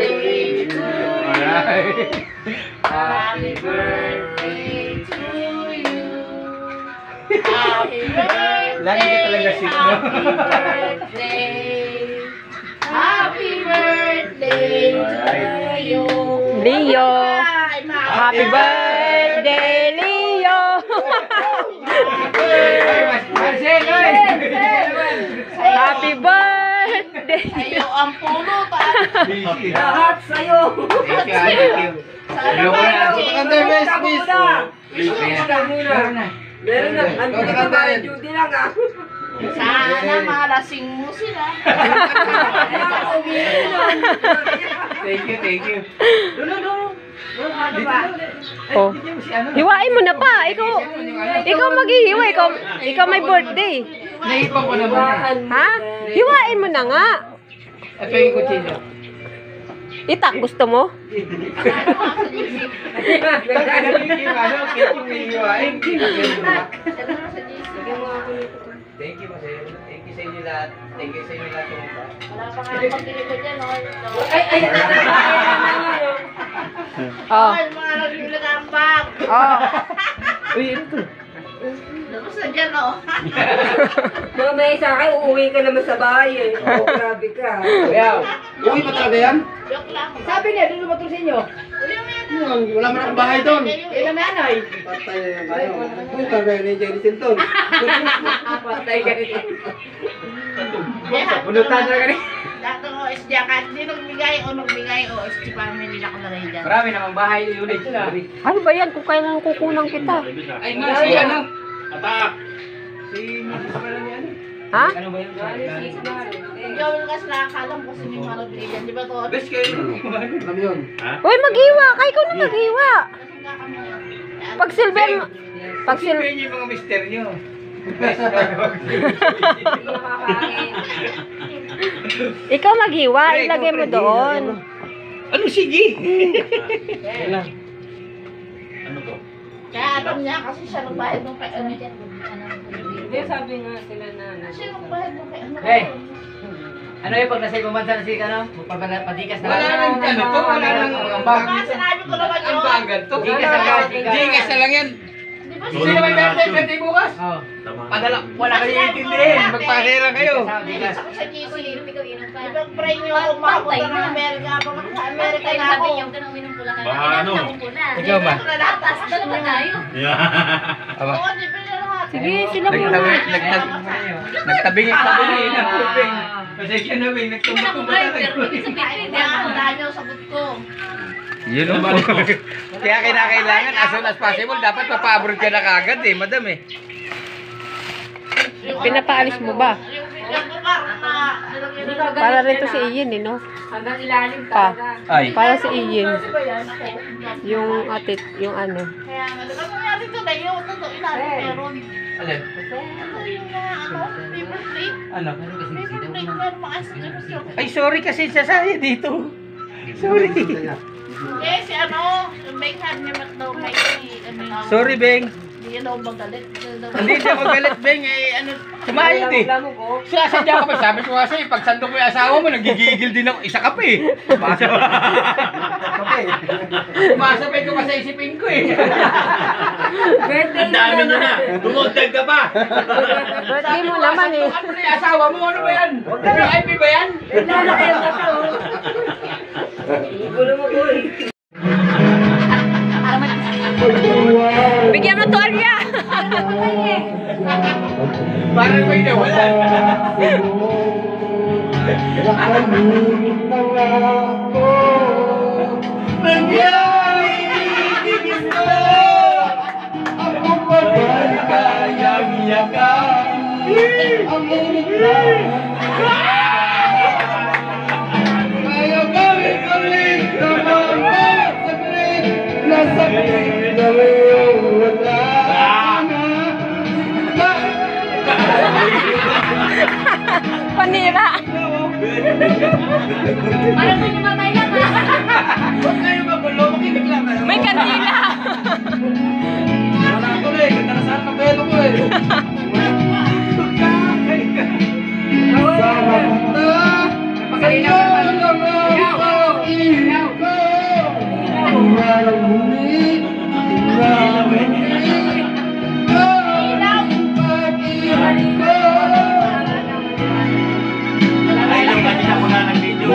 birthday to you. Happy birthday to you. Happy birthday. Happy birthday. Happy birthday to you. Leo. Happy birthday, Leo. Happy birthday. Sa'yo ang pulot. Lahat sa'yo. Thank you. Meron na. Andito ka ba? Judy lang ah. Sana malasing mo sila. Thank you. Oh. Hiwain mo na pa. Ikaw maghihiwa. Ikaw may birthday. Naipan ko naman. Ha? Hiwain mo na nga. Ito yung kutsilyo. Itak, gusto mo? Thank you sa inyo lahat. Thank you sa inyo lahat. Wala pa nga pag-deliver dyan. Oh. Ay, mga nagbilang ang bag. Oh. Uy, ano to? Tapos na dyan, oh. Mamaya sa akin, uuwi ka naman sa bahay eh. Oh, grabe ka. Kaya, uwi pa talaga yan? Joke lang. Sabi niya, doon lumatong sa inyo. Uy, may Wala man akong bahay doon. Ilan na nanay? Patay na yan tayo. Puta ba ni Jerry Sinton? Patay ka rin. Bunutan na ganit. lahat ng OSD kahit hindi nagbigay o OSD family na ko na rin dyan. Marami namang bahay unit sila. Ano ba yan? Kung kailan kukunan kita. Ay, si ano? Atak! Si Mrs. pala niya ano? Ha? Ano ba yun? Joel kasi nakakalam kasi hindi mo nagbigay dyan. Di ba to? Best kayo. Ano yun? Ha? Uy, maghiwa! Kaya ikaw na maghiwa! Kasi nga kami yan. Pag silver... Pag Silver silver... niyo yung mga mister niyo. Ikaw maghiwa, ilagay mo doon. Ano sige? Ano to? Kaya alam niya kasi siya nagbayad ng kay ano dyan. Hindi, sabi nga sila na. Siya nagbayad ng kay ano. Hey! Ano yung pag nasa ibang bansa na si ano? Patikas na wala nang ano to, wala nang ambag. Baka sinabi ko naman yun. Ambagan to. Gigas na lang yan. Di ba Sino may birthday bukas? Oo. Padala, wala kayo iintindihin. Magpahira kayo. Gigas ako sa GC. Di ba pray niyo ako makapunta ng Amerika. Pag sa Amerika na ako. Ano? Ikaw ba? Oo, di ba na lahat? Sige, sila muna. Nagtabingin na tubig. Pasensya na Bing, nagtumba-tumba talaga. Wala niyo sagot ko. Yun ang kaya kinakailangan as soon as possible dapat mapa-abroad ka na kagad eh, madam eh. Pinapaalis mo ba? Yung bigyan ko parang na... Para rito si Ian eh, no? Hanggang ilalim Pa. talaga. Ay. Para si Ian. Yung atit, yung ano. Kaya nga, diba kaya dito na yun, ito, ilalim meron. Alin? Ano yung mga ano, paper plate? Ano? Paper plate meron mga sticker. Ay sorry kasi sasaya dito. Sorry. Eh, si ano, yung Beckham niya daw may ano. Sorry Beng. Hindi daw magalit. Hindi siya magalit Beng eh ano. Sumayad eh. Sasadya ka pa. Sabi ko nga sa'yo, pag sandok mo yung asawa mo, nagigigil din ako. Isa ka pa eh. Sumasabay ko pa sa isipin ko eh. Ang dami nyo na. Dumugdag ka pa. Birthday mo naman eh. Ano na yung asawa mo? Ano ba yan? VIP ba yan? Lalaki ang kato. Gulo mo boy. Bigyan mo tuwalya! Parang may nawala. Nangyari gusto ako pa ba'y kayang yakapin? Kaya balik ulit naman ba saglit na sakit na iyong wala na. Panira! Parang may namatay lang ha. Huwag kayo magulo, makinig lang kayo. May kandila! Wala ko eh, ganda na saan ng pelo ko eh. Salamat na sa'yo naman ang Ay, yung kanina ko na ng video.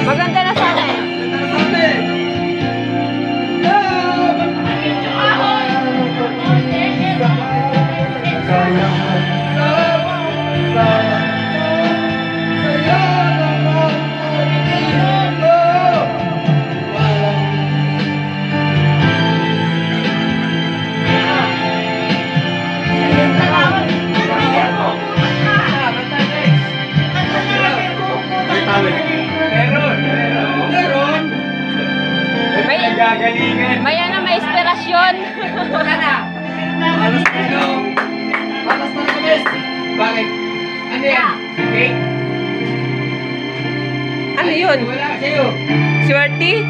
Maganda na sana eh. Gagalingan. May ano, may inspirasyon. Alas na ito. Alas na ito, bes. Bakit? Ano yan? Cake? Ano yun? Wala sa'yo. Swerte?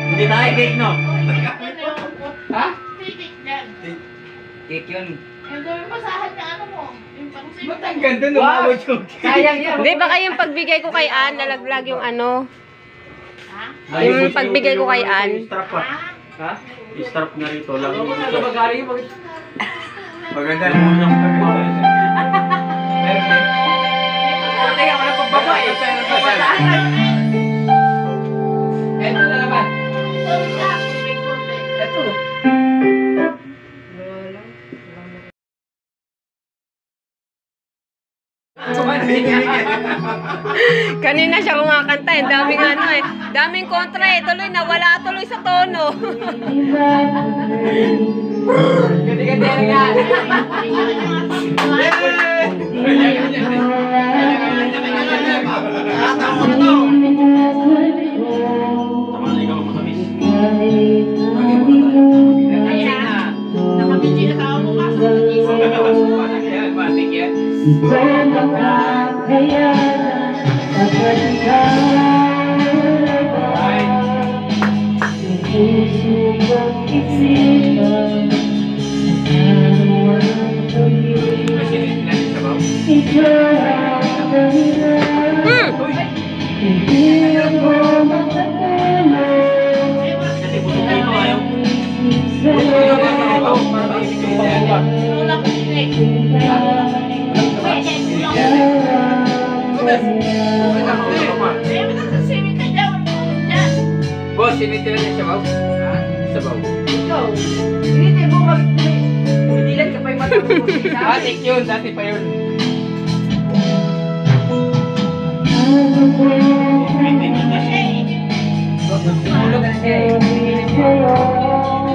Hindi tayo cake, no? Ha? Titik dyan. Cake yun. Yung gawin masahan na ano mo. Yung pang-sip. Ba't ang ganda lumawag yung sayang yan. Hindi, baka yung pagbigay ko kay Ann, nalaglag yung ano. Ha? Yung pagbigay ko kay Ann. Strap pa. Ha? Strap na rito. Lang yung Magaling yung maganda na. Meron eh. Teka, wala pang babae. Pero papataan. Eto na naman. Eto. Kanina siya kumakanta eh. Daming ano eh. Daming kontra eh. Tuloy nawala tuloy sa tono. Ganda-ganda yan. Tama na ikaw matamis. Nakabidyo na tao mo kaso sa GC. Yan, matik yan. Kasi busog dito ayaw. Wala ko sinek. Eh, ba't ang sasawin ka dyan? Wala ko dyan. Boss, sinitilan niya sabaw? Ha? Sabaw. Matik yun, dati pa yun. Meeting yun na siya. Tulog na siya eh.